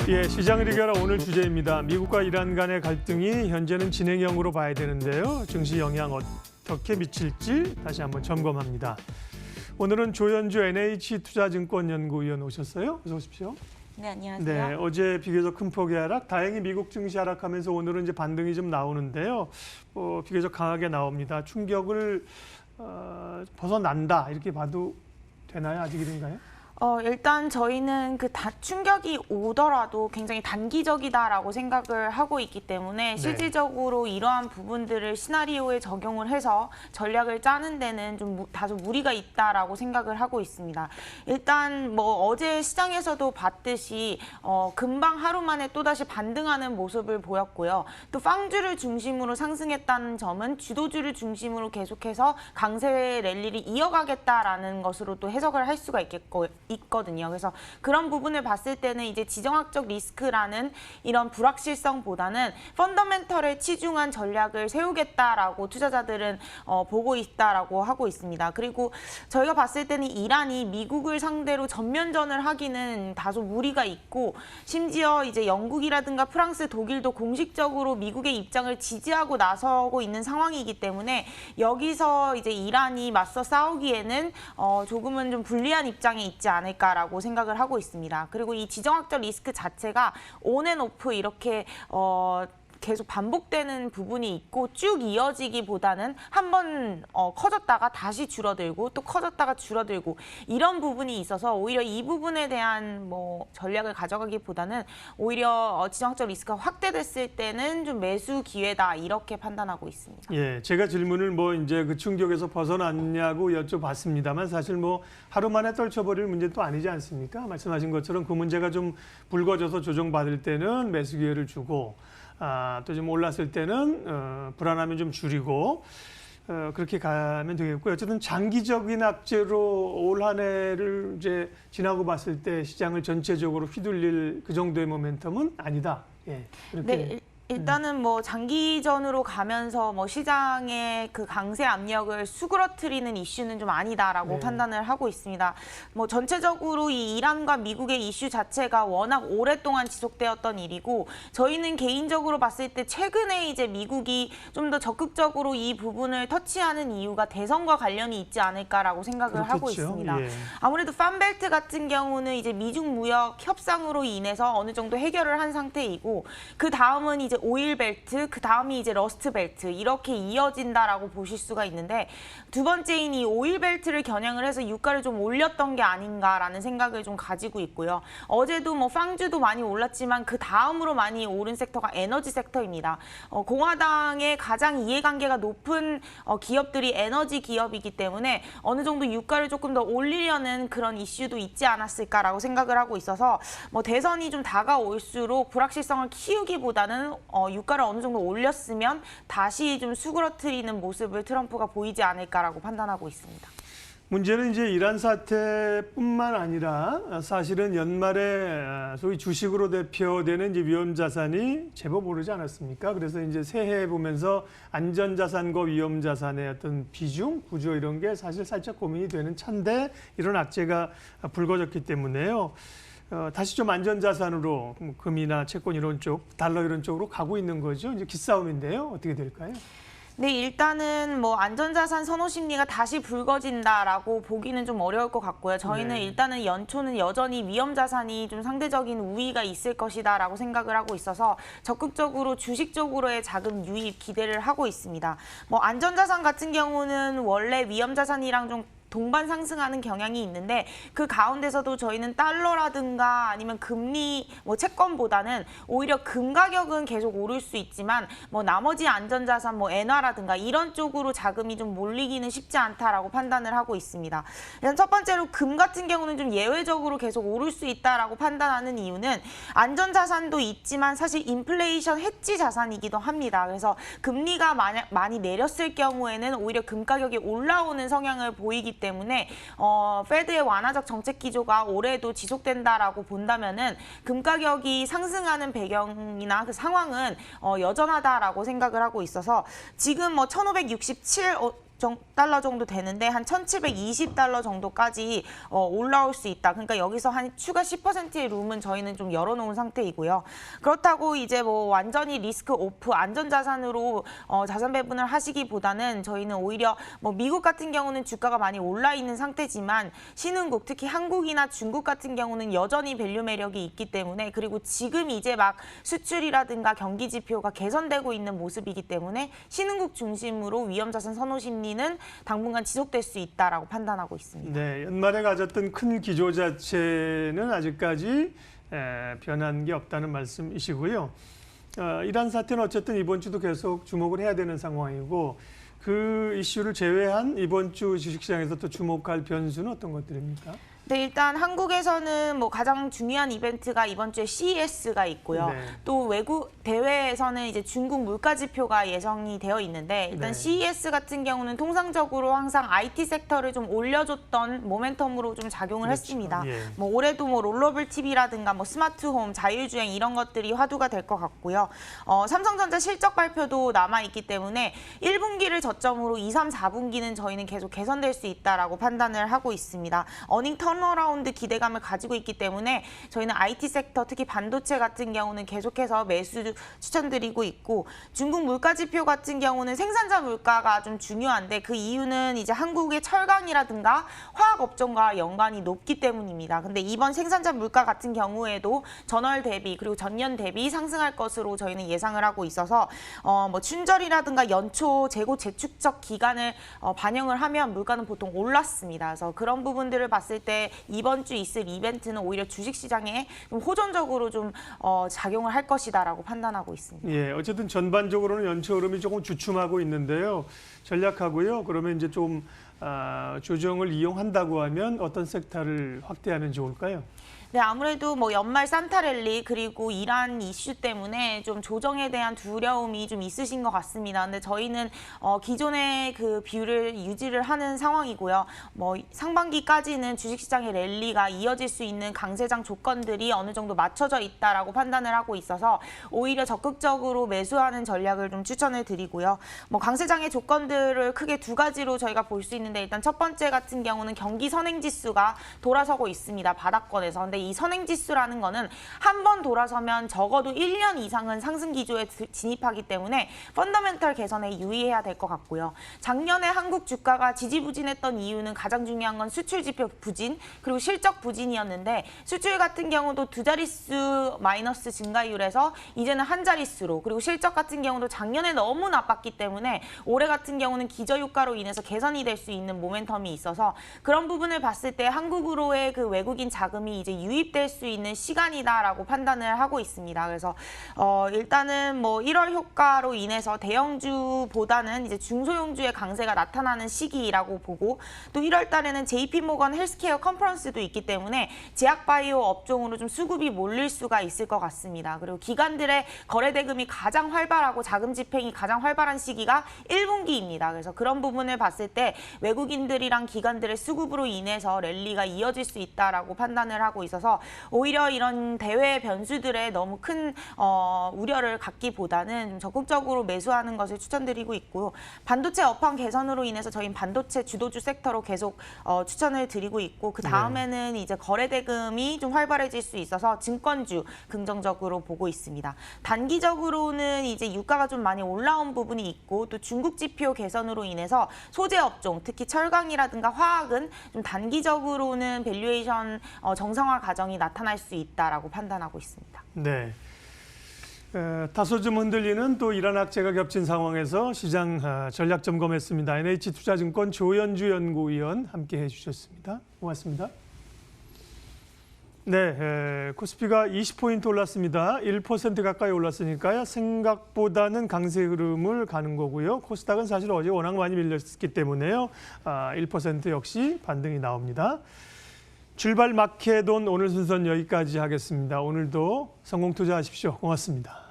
예, 시장을 이겨라 오늘 주제입니다. 미국과 이란 간의 갈등이 현재는 진행형으로 봐야 되는데요. 증시 영향 어떻게 미칠지 다시 한번 점검합니다. 오늘은 조현주 NH투자증권연구위원 오셨어요. 어서 오십시오. 네, 안녕하세요. 네, 어제 비교적 큰 폭의 하락, 다행히 미국 증시 하락하면서 오늘은 이제 반등이 좀 나오는데요. 비교적 강하게 나옵니다. 충격을 벗어난다 이렇게 봐도 되나요? 아직인가요? 일단 저희는 그 충격이 오더라도 굉장히 단기적이다라고 생각을 하고 있기 때문에 실질적으로 이러한 부분들을 시나리오에 적용을 해서 전략을 짜는 데는 좀 다소 무리가 있다라고 생각을 하고 있습니다. 일단 뭐 어제 시장에서도 봤듯이 금방 하루 만에 또다시 반등하는 모습을 보였고요. 또 빵주를 중심으로 상승했다는 점은 주도주를 중심으로 계속해서 강세 랠리를 이어가겠다라는 것으로 또 해석을 할 수가 있거든요. 그래서 그런 부분을 봤을 때는 이제 지정학적 리스크라는 이런 불확실성보다는 펀더멘털에 치중한 전략을 세우겠다라고 투자자들은 보고 있다라고 하고 있습니다. 그리고 저희가 봤을 때는 이란이 미국을 상대로 전면전을 하기는 다소 무리가 있고 심지어 이제 영국이라든가 프랑스, 독일도 공식적으로 미국의 입장을 지지하고 나서고 있는 상황이기 때문에 여기서 이제 이란이 맞서 싸우기에는 조금은 좀 불리한 입장에 있지 않을까라고 생각을 하고 있습니다. 그리고 이 지정학적 리스크 자체가 온앤오프 이렇게 계속 반복되는 부분이 있고 쭉 이어지기보다는 한번 커졌다가 다시 줄어들고 또 커졌다가 줄어들고 이런 부분이 있어서 오히려 이 부분에 대한 뭐 전략을 가져가기보다는 오히려 지정학적 리스크가 확대됐을 때는 좀 매수 기회다 이렇게 판단하고 있습니다. 예, 제가 질문을 뭐 이제 그 충격에서 벗어났냐고 여쭤봤습니다만 사실 뭐 하루 만에 떨쳐버릴 문제는 또 아니지 않습니까? 말씀하신 것처럼 그 문제가 좀 불거져서 조정받을 때는 매수 기회를 주고 또 좀 올랐을 때는 불안함이 좀 줄이고 그렇게 가면 되겠고요. 어쨌든 장기적인 악재로 올 한 해를 이제 지나고 봤을 때 시장을 전체적으로 휘둘릴 그 정도의 모멘텀은 아니다. 예, 그렇게. 네. 일단은 뭐 장기전으로 가면서 뭐 시장의 그 강세 압력을 수그러뜨리는 이슈는 좀 아니다라고 판단을 하고 있습니다. 뭐 전체적으로 이 이란과 미국의 이슈 자체가 워낙 오랫동안 지속되었던 일이고 저희는 개인적으로 봤을 때 최근에 이제 미국이 좀 더 적극적으로 이 부분을 터치하는 이유가 대선과 관련이 있지 않을까라고 생각을 그렇겠죠. 하고 있습니다. 예. 아무래도 팜벨트 같은 경우는 이제 미중 무역 협상으로 인해서 어느 정도 해결을 한 상태이고 그 다음은 이제 오일 벨트, 그 다음이 이제 러스트 벨트 이렇게 이어진다라고 보실 수가 있는데 두 번째인 이 오일 벨트를 겨냥을 해서 유가를 좀 올렸던 게 아닌가라는 생각을 좀 가지고 있고요. 어제도 뭐 빵주도 많이 올랐지만 그 다음으로 많이 오른 섹터가 에너지 섹터입니다. 공화당의 가장 이해관계가 높은 기업들이 에너지 기업이기 때문에 어느 정도 유가를 조금 더 올리려는 그런 이슈도 있지 않았을까라고 생각을 하고 있어서 뭐 대선이 좀 다가올수록 불확실성을 키우기보다는 유가를 어느 정도 올렸으면 다시 좀 수그러뜨리는 모습을 트럼프가 보이지 않을까라고 판단하고 있습니다. 문제는 이제 이란 사태뿐만 아니라 사실은 연말에 소위 주식으로 대표되는 이제 위험 자산이 제법 오르지 않았습니까? 그래서 이제 새해 보면서 안전 자산과 위험 자산의 어떤 비중, 구조 이런 게 사실 살짝 고민이 되는 차인데 이런 악재가 불거졌기 때문에요. 다시 좀 안전자산으로 금이나 채권 이런 쪽, 달러 이런 쪽으로 가고 있는 거죠. 이제 기싸움인데요. 어떻게 될까요? 네, 일단은 뭐 안전자산 선호 심리가 다시 불거진다라고 보기는 좀 어려울 것 같고요. 저희는 일단은 연초는 여전히 위험 자산이 좀 상대적인 우위가 있을 것이다라고 생각을 하고 있어서 적극적으로 주식 쪽으로의 자금 유입 기대를 하고 있습니다. 뭐 안전자산 같은 경우는 원래 위험 자산이랑 좀 동반 상승하는 경향이 있는데 그 가운데서도 저희는 달러라든가 아니면 금리 뭐 채권보다는 오히려 금 가격은 계속 오를 수 있지만 뭐 나머지 안전자산 뭐 엔화라든가 이런 쪽으로 자금이 좀 몰리기는 쉽지 않다라고 판단을 하고 있습니다. 일단 첫 번째로 금 같은 경우는 좀 예외적으로 계속 오를 수 있다라고 판단하는 이유는 안전자산도 있지만 사실 인플레이션 해지 자산이기도 합니다. 그래서 금리가 많이 내렸을 경우에는 오히려 금 가격이 올라오는 성향을 보이기 때문에 페드의 완화적 정책 기조가 올해도 지속된다라고 본다면은 금 가격이 상승하는 배경이나 그 상황은 여전하다라고 생각을 하고 있어서 지금 뭐 1,567 달러 정도 되는데 한 1,720달러 정도까지 올라올 수 있다. 그러니까 여기서 한 추가 10%의 룸은 저희는 좀 열어놓은 상태이고요. 그렇다고 이제 뭐 완전히 리스크 오프 안전자산으로 자산 배분을 하시기보다는 저희는 오히려 뭐 미국 같은 경우는 주가가 많이 올라 있는 상태지만 신흥국 특히 한국이나 중국 같은 경우는 여전히 밸류 매력이 있기 때문에 그리고 지금 이제 막 수출이라든가 경기 지표가 개선되고 있는 모습이기 때문에 신흥국 중심으로 위험자산 선호 심리는 당분간 지속될 수 있다라고 판단하고 있습니다. 네, 연말에 가졌던 큰 기조 자체는 아직까지 변한 게 없다는 말씀이시고요. 이란 사태는 어쨌든 이번 주도 계속 주목을 해야 되는 상황이고 그 이슈를 제외한 이번 주 주식시장에서 또 주목할 변수는 어떤 것들입니까? 네, 일단 한국에서는 뭐 가장 중요한 이벤트가 이번 주에 CES가 있고요. 네. 또 외국 대회에서는 이제 중국 물가 지표가 예정이 되어 있는데 일단 네. CES 같은 경우는 통상적으로 항상 IT 섹터를 좀 올려줬던 모멘텀으로 좀 작용을 그렇죠. 했습니다. 예. 뭐 올해도 뭐 롤러블 TV라든가 뭐 스마트홈, 자율주행 이런 것들이 화두가 될 것 같고요. 삼성전자 실적 발표도 남아 있기 때문에 1분기를 저점으로 2, 3, 4분기는 저희는 계속 개선될 수 있다라고 판단을 하고 있습니다. 어닝 턴어라운드 기대감을 가지고 있기 때문에 저희는 IT 섹터 특히 반도체 같은 경우는 계속해서 매수 추천드리고 있고 중국 물가 지표 같은 경우는 생산자 물가가 좀 중요한데 그 이유는 이제 한국의 철강이라든가 화학 업종과 연관이 높기 때문입니다. 근데 이번 생산자 물가 같은 경우에도 전월 대비 그리고 전년 대비 상승할 것으로 저희는 예상을 하고 있어서 뭐 춘절이라든가 연초 재고 재축적 기간을 반영을 하면 물가는 보통 올랐습니다. 그래서 그런 부분들을 봤을 때 이번 주 있을 이벤트는 오히려 주식시장에 좀 호전적으로 좀 작용을 할 것이다라고 판단하고 있습니다. 예, 어쨌든 전반적으로는 연초 흐름이 조금 주춤하고 있는데요. 전략하고요. 그러면 이제 좀 조정을 이용한다고 하면 어떤 섹터를 확대하면 좋을까요? 네, 아무래도 뭐 연말 산타랠리 그리고 이란 이슈 때문에 좀 조정에 대한 두려움이 좀 있으신 것 같습니다. 근데 저희는 기존의 그 뷰를 유지를 하는 상황이고요. 뭐 상반기까지는 주식시장의 랠리가 이어질 수 있는 강세장 조건들이 어느 정도 맞춰져 있다라고 판단을 하고 있어서 오히려 적극적으로 매수하는 전략을 좀 추천을 드리고요. 뭐 강세장의 조건들을 크게 두 가지로 저희가 볼 수 있는데 일단 첫 번째 같은 경우는 경기 선행지수가 돌아서고 있습니다. 바닥권에서. 근데 이 선행지수라는 거는 한 번 돌아서면 적어도 1년 이상은 상승 기조에 진입하기 때문에 펀더멘털 개선에 유의해야 될 것 같고요. 작년에 한국 주가가 지지부진했던 이유는 가장 중요한 건 수출 지표 부진 그리고 실적 부진이었는데 수출 같은 경우도 두 자릿수 마이너스 증가율에서 이제는 한 자릿수로 그리고 실적 같은 경우도 작년에 너무 나빴기 때문에 올해 같은 경우는 기저효과로 인해서 개선이 될 수 있는 모멘텀이 있어서 그런 부분을 봤을 때 한국으로의 그 외국인 자금이 이제 유입될 수 있는 시간이다라고 판단을 하고 있습니다. 그래서 일단은 뭐 1월 효과로 인해서 대형주보다는 이제 중소형주의 강세가 나타나는 시기라고 보고 또 1월 달에는 JP모건 헬스케어 컨퍼런스도 있기 때문에 제약바이오 업종으로 좀 수급이 몰릴 수가 있을 것 같습니다. 그리고 기관들의 거래 대금이 가장 활발하고 자금 집행이 가장 활발한 시기가 1분기입니다. 그래서 그런 부분을 봤을 때 외국인들이랑 기관들의 수급으로 인해서 랠리가 이어질 수 있다라고 판단을 하고 있어서 오히려 이런 대외 변수들에 너무 큰 우려를 갖기보다는 좀 적극적으로 매수하는 것을 추천드리고 있고요. 반도체 업황 개선으로 인해서 저희는 반도체 주도주 섹터로 계속 추천을 드리고 있고 그 다음에는 이제 거래 대금이 좀 활발해질 수 있어서 증권주 긍정적으로 보고 있습니다. 단기적으로는 이제 유가가 좀 많이 올라온 부분이 있고 또 중국 지표 개선으로 인해서 소재 업종 특히 철강이라든가 화학은 좀 단기적으로는 밸류에이션 정상화 과정이 나타날 수 있다라고 판단하고 있습니다. 네. 다소 좀 흔들리는 또 이란 악재가 겹친 상황에서 시장 전략 점검했습니다. NH투자증권 조연주 연구위원 함께해 주셨습니다. 고맙습니다. 네, 코스피가 20포인트 올랐습니다. 1% 가까이 올랐으니까요. 생각보다는 강세 흐름을 가는 거고요. 코스닥은 사실 어제 워낙 많이 밀렸기 때문에요. 1% 역시 반등이 나옵니다. 출발 마켓온 오늘 순서는 여기까지 하겠습니다. 오늘도 성공 투자하십시오. 고맙습니다.